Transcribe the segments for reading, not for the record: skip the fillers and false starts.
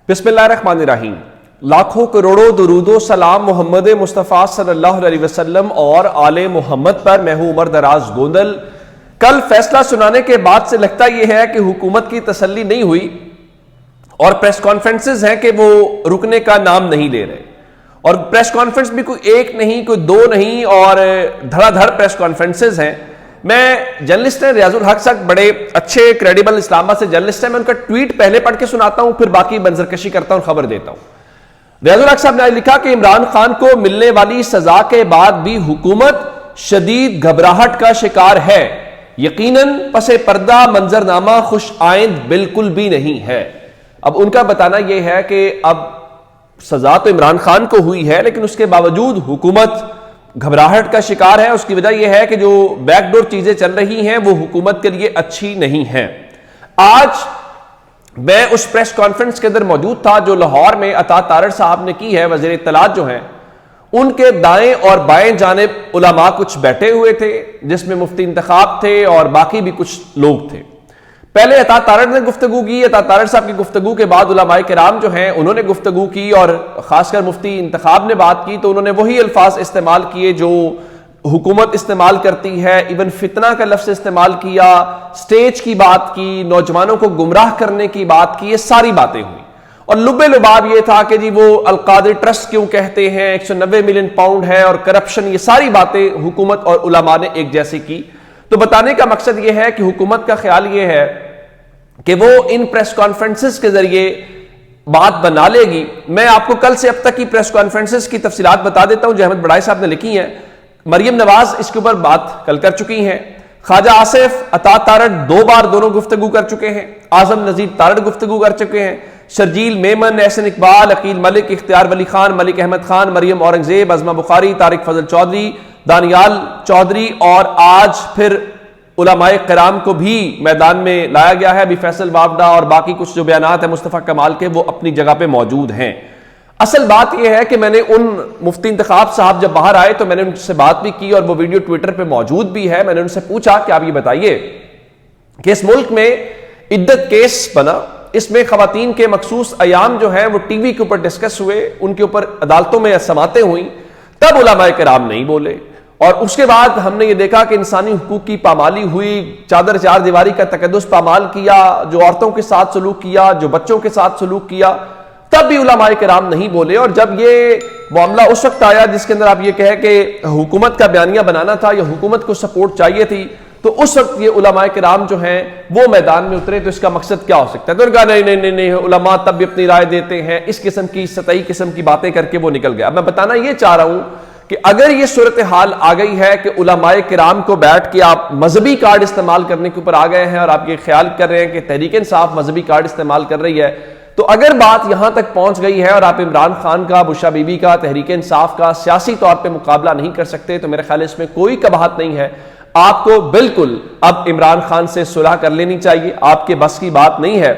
بسم اللہ الرحمن الرحیم۔ لاکھوں کروڑوں درود و سلام محمد مصطفیٰ صلی اللہ علیہ وسلم اور آل محمد پر۔ میں ہوں عمر دراز گوندل۔ کل فیصلہ سنانے کے بعد سے لگتا یہ ہے کہ حکومت کی تسلی نہیں ہوئی اور پریس کانفرنسز ہیں کہ وہ رکنے کا نام نہیں لے رہے، اور پریس کانفرنس بھی کوئی ایک نہیں، کوئی دو نہیں، اور دھڑا دھڑ پریس کانفرنسز ہیں۔ میں جرنلسٹ ہیں ریاض الحق صاحب، بڑے اچھے کریڈیبل اسلام آباد سے جرنلسٹ ہیں، میں ان کا ٹویٹ پہلے پڑھ کے سناتا ہوں، پھر باقی منظرکشی کرتا ہوں، خبر دیتا ہوں۔ ریاض الحق صاحب نے لکھا کہ عمران خان کو ملنے والی سزا کے بعد بھی حکومت شدید گھبراہٹ کا شکار ہے، یقیناً پس پردہ منظرنامہ خوش آئند بالکل بھی نہیں ہے۔ اب ان کا بتانا یہ ہے کہ اب سزا تو عمران خان کو ہوئی ہے، لیکن اس کے باوجود حکومت گھبراہٹ کا شکار ہے۔ اس کی وجہ یہ ہے کہ جو بیک ڈور چیزیں چل رہی ہیں وہ حکومت کے لیے اچھی نہیں ہیں۔ آج میں اس پریس کانفرنس کے اندر موجود تھا جو لاہور میں عطا تارڑ صاحب نے کی ہے، وزیر اطلاعات جو ہیں، ان کے دائیں اور بائیں جانب علماء کچھ بیٹھے ہوئے تھے، جس میں مفتی انتخاب تھے اور باقی بھی کچھ لوگ تھے۔ پہلے عطا تارڑ نے گفتگو کی، عطا تارڑ صاحب کی گفتگو کے بعد علماء کرام جو ہیں انہوں نے گفتگو کی، اور خاص کر مفتی انتخاب نے بات کی تو انہوں نے وہی الفاظ استعمال کیے جو حکومت استعمال کرتی ہے، ایون فتنہ کا لفظ استعمال کیا، سٹیج کی بات کی، نوجوانوں کو گمراہ کرنے کی بات کی، یہ ساری باتیں ہوئی۔ اور لب لباب یہ تھا کہ جی وہ القادر ٹرسٹ کیوں کہتے ہیں، 190 ملین پاؤنڈ ہے، اور کرپشن، یہ ساری باتیں حکومت اور علماء نے ایک جیسی کی۔ تو بتانے کا مقصد یہ ہے کہ حکومت کا خیال یہ ہے کہ وہ ان پریس کانفرنسز کے ذریعے بات بنا لے گی۔ میں آپ کو کل سے اب تک کی پریس کانفرنسز کی تفصیلات بتا دیتا ہوں جو احمد بڑائی صاحب نے لکھی ہیں۔ مریم نواز اس کے اوپر بات کل کر چکی ہیں، خواجہ آصف، عطا تارڑ 2 بار دونوں گفتگو کر چکے ہیں، اعظم نذیر تارڑ گفتگو کر چکے ہیں، شرجیل میمن، احسن اقبال، عقیل ملک، اختیار ولی خان، ملک احمد خان، مریم اورنگزیب، عظمہ بخاری، طارق فضل چودھری، دانیال چودھری، اور آج پھر علماء کرام کو بھی میدان میں لایا گیا ہے۔ ابھی فیصل وابڈا اور باقی کچھ جو بیانات ہیں مصطفیٰ کمال کے، وہ اپنی جگہ پہ موجود ہیں۔ اصل بات یہ ہے کہ میں نے ان مفتی انتخاب صاحب جب باہر آئے تو میں نے ان سے بات بھی کی، اور وہ ویڈیو ٹویٹر پہ موجود بھی ہے۔ میں نے ان سے پوچھا کہ آپ یہ بتائیے کہ اس ملک میں عدت کیس بنا، اس میں خواتین کے مخصوص ایام جو ہیں وہ ٹی وی کے اوپر ڈسکس ہوئے، ان کے اوپر عدالتوں میں سماعتیں ہوئیں، تب علماء کرام نہیں بولے۔ اور اس کے بعد ہم نے یہ دیکھا کہ انسانی حقوق کی پامالی ہوئی، چادر چار دیواری کا تقدس پامال کیا، جو عورتوں کے ساتھ سلوک کیا، جو بچوں کے ساتھ سلوک کیا، تب بھی علماء کرام نہیں بولے۔ اور جب یہ معاملہ اس وقت آیا جس کے اندر آپ یہ کہیں کہ حکومت کا بیانیہ بنانا تھا یا حکومت کو سپورٹ چاہیے تھی، تو اس وقت یہ علماء کرام جو ہیں وہ میدان میں اترے۔ تو اس کا مقصد کیا ہو سکتا ہے؟ تو انہوں نے کہا نہیں، علماء تب بھی اپنی رائے دیتے ہیں، اس قسم کی سطحی قسم کی باتیں کر کے وہ نکل گیا۔ میں بتانا یہ چاہ رہا ہوں کہ اگر یہ صورتحال آ گئی ہے کہ علماء کرام کو بیٹھ کے آپ مذہبی کارڈ استعمال کرنے کے اوپر آ گئے ہیں، اور آپ یہ خیال کر رہے ہیں کہ تحریک انصاف مذہبی کارڈ استعمال کر رہی ہے، تو اگر بات یہاں تک پہنچ گئی ہے اور آپ عمران خان کا، بشرا بی بی کا، تحریک انصاف کا سیاسی طور پہ مقابلہ نہیں کر سکتے، تو میرے خیال اس میں کوئی قباحت نہیں ہے۔ آپ کو بالکل اب عمران خان سے صلح کر لینی چاہیے، آپ کے بس کی بات نہیں ہے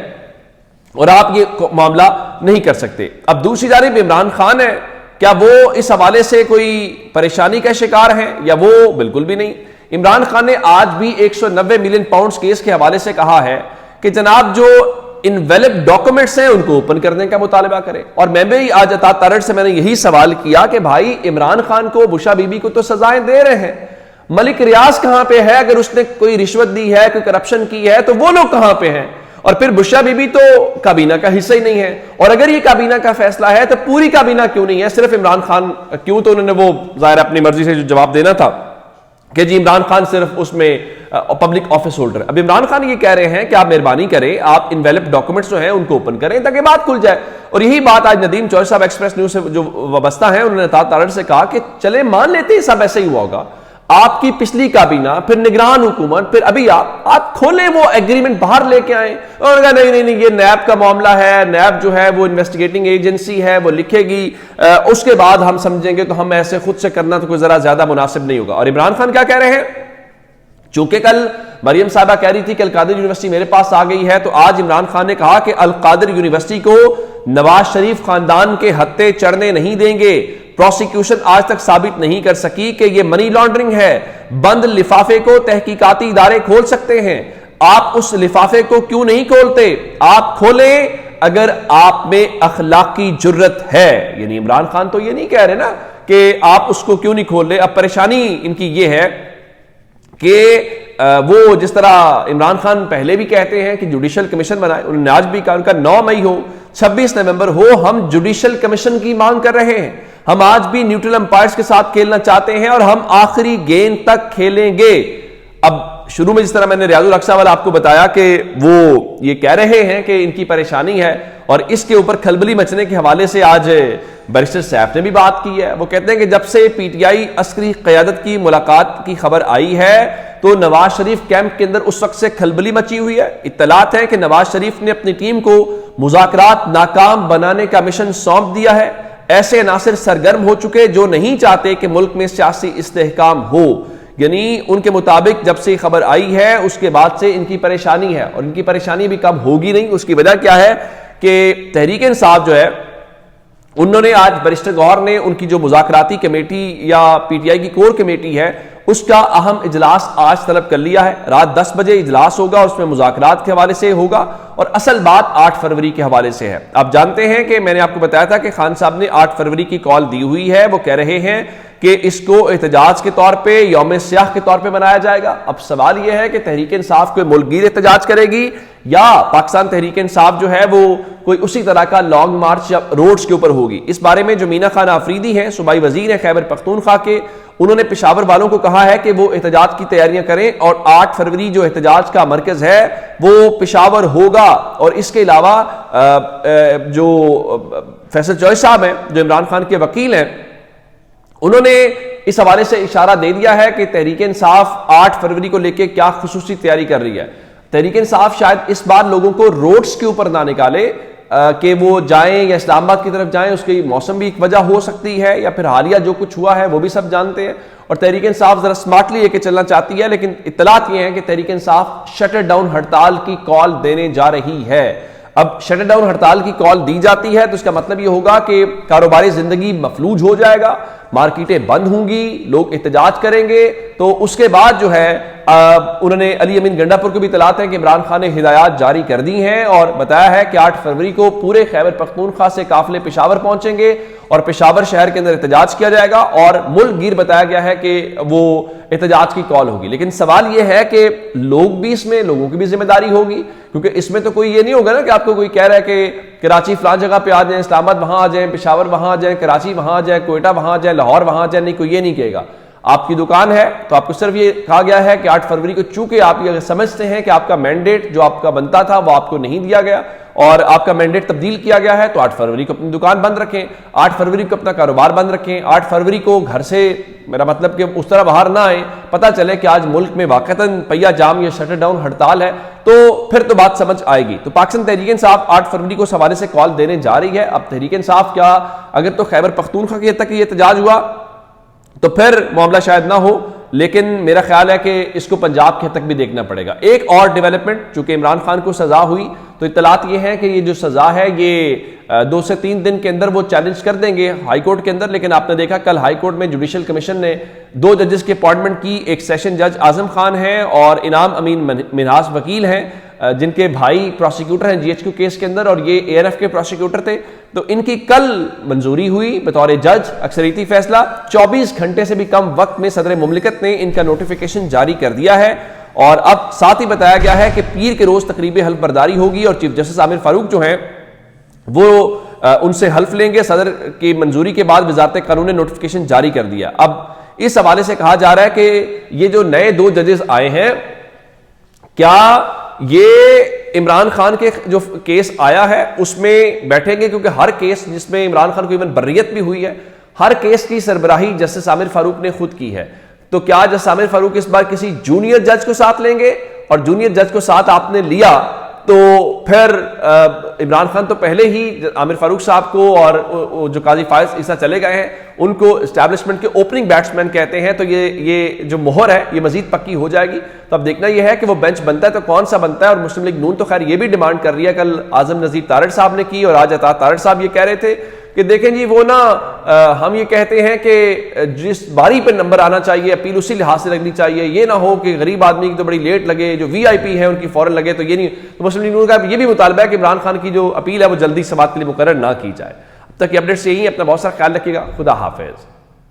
اور آپ یہ معاملہ نہیں کر سکتے۔ اب دوسری جانب عمران خان ہے، کیا وہ اس حوالے سے کوئی پریشانی کا شکار ہیں یا وہ بالکل بھی نہیں؟ عمران خان نے آج بھی 190 ملین پاؤنڈز کیس کے حوالے سے کہا ہے کہ جناب جو انویلپ ڈاکومنٹس ہیں ان کو اوپن کرنے کا مطالبہ کرے۔ اور میں بھی آج عطا تارڑ سے میں نے یہی سوال کیا کہ بھائی عمران خان کو، بشرا بی بی کو تو سزائیں دے رہے ہیں، ملک ریاض کہاں پہ ہے؟ اگر اس نے کوئی رشوت دی ہے، کوئی کرپشن کی ہے، تو وہ لوگ کہاں پہ ہیں؟ اور پھر بشرا بی بی تو کابینہ کا حصہ ہی نہیں ہے، اور اگر یہ کابینہ کا فیصلہ ہے تو پوری کابینہ کیوں نہیں ہے، صرف عمران خان کیوں؟ تو انہوں نے وہ ظاہر اپنی مرضی سے جو جواب دینا تھا کہ جی عمران خان صرف اس میں پبلک آفس ہولڈر ہے۔ اب عمران خان یہ کہہ رہے ہیں کہ آپ مہربانی کریں، آپ انویلپ ڈاکومنٹس جو ہیں ان کو اوپن کریں تاکہ بات کھل جائے۔ اور یہی بات آج ندیم چوہدری صاحب ایکسپریس نیوز سے جو وابستہ ہیں، انہوں نے عطا تارڑ سے کہا کہ چلے مان لیتے ہیں سب ایسے ہی ہوا ہوگا، آپ کی پچھلی کابینہ، پھر نگران حکومت، پھر ابھی آپ کھولیں وہ ایگریمنٹ باہر لے کے آئیں۔ اور کہا نہیں یہ نیب کا معاملہ ہے، نیب جو ہے وہ انویسٹیگیٹنگ ایجنسی ہے، وہ لکھے گی، اس کے بعد ہم سمجھیں گے، تو ہم ایسے خود سے کرنا تو کوئی ذرا زیادہ مناسب نہیں ہوگا۔ اور عمران خان کیا کہہ رہے ہیں؟ چونکہ کل مریم صاحبہ کہہ رہی تھی کہ القادر یونیورسٹی میرے پاس آ گئی ہے، تو آج عمران خان نے کہا کہ القادر یونیورسٹی کو نواز شریف خاندان کے ہتھے چڑھنے نہیں دیں گے۔ پروسیکیوشن آج تک ثابت نہیں کر سکی کہ یہ منی لانڈرنگ ہے۔ بند لفافے کو تحقیقاتی ادارے کھول سکتے ہیں، آپ اس لفافے کو کیوں نہیں کھولتے؟ آپ کھولیں، اگر آپ میں اخلاقی جرت ہے، یعنی عمران خان تو یہ نہیں کہہ رہے نا کہ آپ اس کو کیوں نہیں کھول رہے. اب پریشانی ان کی یہ ہے کہ وہ جس طرح عمران خان پہلے بھی کہتے ہیں کہ جوڈیشل کمیشن بنائے، انہوں نے آج بھی کہا ان کا 9 مئی ہو 26 نومبر ہو، ہم جوڈیشل کمیشن کی مانگ کر رہے ہیں. ہم آج بھی نیوٹرل امپائرز کے ساتھ کھیلنا چاہتے ہیں اور ہم آخری گیند تک کھیلیں گے. اب شروع میں جس طرح میں نے ریاض الاقصی والا آپ کو بتایا کہ وہ یہ کہہ رہے ہیں کہ ان کی پریشانی ہے، اور اس کے اوپر کھلبلی مچنے کے حوالے سے آج بیرسٹر سیف نے بھی بات کی ہے. وہ کہتے ہیں کہ جب سے پی ٹی آئی عسکری قیادت کی ملاقات کی خبر آئی ہے تو نواز شریف کیمپ کے اندر اس وقت سے کھلبلی مچی ہوئی ہے. اطلاعات ہیں کہ نواز شریف نے اپنی ٹیم کو مذاکرات ناکام بنانے کا مشن سونپ دیا ہے. ایسے عناصر سرگرم ہو چکے جو نہیں چاہتے کہ ملک میں سیاسی استحکام ہو. یعنی ان کے مطابق جب سے خبر آئی ہے اس کے بعد سے ان کی پریشانی ہے، اور ان کی پریشانی بھی کم ہوگی نہیں. اس کی وجہ کیا ہے کہ تحریک انصاف جو ہے انہوں نے آج بیرسٹر گوہر نے ان کی جو مذاکراتی کمیٹی یا پی ٹی آئی کی کور کمیٹی ہے اس کا اہم اجلاس آج طلب کر لیا ہے. رات 10 بجے اجلاس ہوگا، اس میں مذاکرات کے حوالے سے ہوگا، اور اصل بات 8 فروری کے حوالے سے ہے. آپ جانتے ہیں کہ میں نے آپ کو بتایا تھا کہ خان صاحب نے 8 فروری کی کال دی ہوئی ہے. وہ کہہ رہے ہیں کہ اس کو احتجاج کے طور پہ، یوم سیاہ کے طور پہ منایا جائے گا. اب سوال یہ ہے کہ تحریک انصاف کوئی ملک گیر احتجاج کرے گی یا پاکستان تحریک انصاف جو ہے وہ کوئی اسی طرح کا لانگ مارچ یا روڈز کے اوپر ہوگی. اس بارے میں جو مینا خان آفریدی ہیں، صوبائی وزیر ہیں خیبر پختونخوا کے، انہوں نے پشاور والوں کو کہا ہے کہ وہ احتجاج کی تیاریاں کریں، اور 8 فروری جو احتجاج کا مرکز ہے وہ پشاور ہوگا. اور اس کے علاوہ جو فیصل چوہے صاحب ہیں جو عمران خان کے وکیل ہیں، انہوں نے اس حوالے سے اشارہ دے دیا ہے کہ تحریک انصاف 8 فروری کو لے کے کیا خصوصی تیاری کر رہی ہے. تحریک انصاف شاید اس بار لوگوں کو روڈز کے اوپر نہ نکالے کہ وہ جائیں یا اسلام آباد کی طرف جائیں. اس کی موسم بھی ایک وجہ ہو سکتی ہے، یا پھر حالیہ جو کچھ ہوا ہے وہ بھی سب جانتے ہیں. اور تحریک انصاف ذرا سمارٹلی لے کے چلنا چاہتی ہے، لیکن اطلاعات یہ ہیں کہ تحریک انصاف شٹر ڈاؤن ہڑتال کی کال دینے جا رہی ہے. اب شٹر ڈاؤن ہڑتال کی کال دی جاتی ہے تو اس کا مطلب یہ ہوگا کہ کاروباری زندگی مفلوج ہو جائے گا، مارکیٹیں بند ہوں گی، لوگ احتجاج کریں گے. تو اس کے بعد جو ہے انہوں نے علی امین گنڈا پور کو بھی اطلاعات ہیں کہ عمران خان نے ہدایات جاری کر دی ہیں، اور بتایا ہے کہ 8 فروری کو پورے خیبر پختونخوا سے قافلے پشاور پہنچیں گے اور پشاور شہر کے اندر احتجاج کیا جائے گا، اور ملک گیر بتایا گیا ہے کہ وہ احتجاج کی کال ہوگی. لیکن سوال یہ ہے کہ لوگ بھی اس میں، لوگوں کی بھی ذمہ داری ہوگی، کیونکہ اس میں تو کوئی یہ نہیں ہوگا نا کہ آپ کو کوئی کہہ رہا ہے کہ کراچی فلان جگہ پہ آ جائیں، اسلام آباد وہاں آ جائیں، پشاور وہاں آ جائیں، کراچی وہاں آ جائیں، کوئٹہ وہاں آ جائیں، لاہور وہاں آ جائیں. نہیں، کوئی یہ نہیں کہے گا. آپ کی دکان ہے تو آپ کو صرف یہ کہا گیا ہے کہ 8 فروری کو چونکہ آپ یہ سمجھتے ہیں کہ آپ کا مینڈیٹ جو آپ کا بنتا تھا وہ آپ کو نہیں دیا گیا اور آپ کا مینڈیٹ تبدیل کیا گیا ہے، تو 8 فروری کو اپنی دکان بند رکھیں، 8 فروری کو اپنا کاروبار بند رکھیں، 8 فروری کو گھر سے، میرا مطلب کہ اس طرح باہر نہ آئیں. پتہ چلے کہ آج ملک میں واقعتاً پہیا جام یا شٹر ڈاؤن ہڑتال ہے تو پھر تو بات سمجھ آئے گی. تو پاکستان تحریک انصاف 8 فروری کو اس حوالے سے کال دینے جا رہی ہے. اب تحریک انصاف کیا اگر تو خیبر پختونخوا کی حد تک یہ احتجاج ہوا تو پھر معاملہ شاید نہ ہو، لیکن میرا خیال ہے کہ اس کو پنجاب کے حد تک بھی دیکھنا پڑے گا. ایک اور ڈیولپمنٹ، چونکہ عمران خان کو سزا ہوئی تو اطلاعات یہ ہیں کہ یہ جو سزا ہے یہ 2 سے 3 دن کے اندر وہ چیلنج کر دیں گے ہائی کورٹ کے اندر. لیکن آپ نے دیکھا کل ہائی کورٹ میں جوڈیشل کمیشن نے 2 ججز کی اپائنٹمنٹ کی. ایک سیشن جج اعظم خان ہیں اور انعام امین منہاس وکیل ہیں جن کے بھائی پروسیکیوٹر ہیں GHQ کیس کے اندر اور یہ ANF کے پروسیکیوٹر تھے. تو ان کی کل منظوری ہوئی بطور جج، اکثریتی فیصلہ. 24 گھنٹے سے بھی کم وقت میں صدر مملکت نے ان کا نوٹیفیکیشن جاری کر دیا ہے. اور اب ساتھ ہی بتایا گیا ہے کہ پیر کے روز تقریب حلف برداری ہوگی اور چیف جسٹس عامر فاروق جو ہیں وہ ان سے حلف لیں گے. صدر کی منظوری کے بعد وزارت قانون نے نوٹیفیکیشن جاری کر دیا. اب اس حوالے سے کہا جا رہا ہے کہ یہ جو نئے 2 ججز آئے ہیں، کیا یہ عمران خان کے جو کیس آیا ہے اس میں بیٹھیں گے؟ کیونکہ ہر کیس جس میں عمران خان کو ایون بریت بھی ہوئی ہے، ہر کیس کی سربراہی جسٹس عامر فاروق نے خود کی ہے. تو کیا جسٹس عامر فاروق اس بار کسی جونیئر جج کو ساتھ لیں گے؟ اور جونیئر جج کو ساتھ آپ نے لیا تو پھر عمران خان تو پہلے ہی عامر فاروق صاحب کو اور جو قاضی فائز عیسیٰ چلے گئے ہیں ان کو اسٹیبلشمنٹ کے اوپننگ بیٹسمین کہتے ہیں. تو یہ جو مہر ہے یہ مزید پکی ہو جائے گی. تو اب دیکھنا یہ ہے کہ وہ بینچ بنتا ہے تو کون سا بنتا ہے. اور مسلم لیگ نون تو خیر یہ بھی ڈیمانڈ کر رہی ہے، کل اعظم نذیر تارڑ صاحب نے کی اور آج عطا تارڑ صاحب یہ کہہ رہے تھے کہ دیکھیں جی وہ نا ہم یہ کہتے ہیں کہ جس باری پہ نمبر آنا چاہیے اپیل اسی لحاظ سے لگنی چاہیے، یہ نہ ہو کہ غریب آدمی کی تو بڑی لیٹ لگے، جو وی آئی پی ہیں ان کی فوراً لگے، تو یہ نہیں. تو مسلم لیگ نون کا یہ بھی مطالبہ ہے کہ عمران خان کی جو اپیل ہے وہ جلدی سماعت کے لیے مقرر نہ کی جائے. اب تک کی اپڈیٹس یہی ہیں، اپنا بہت سارا خیال رکھیے گا. خدا حافظ.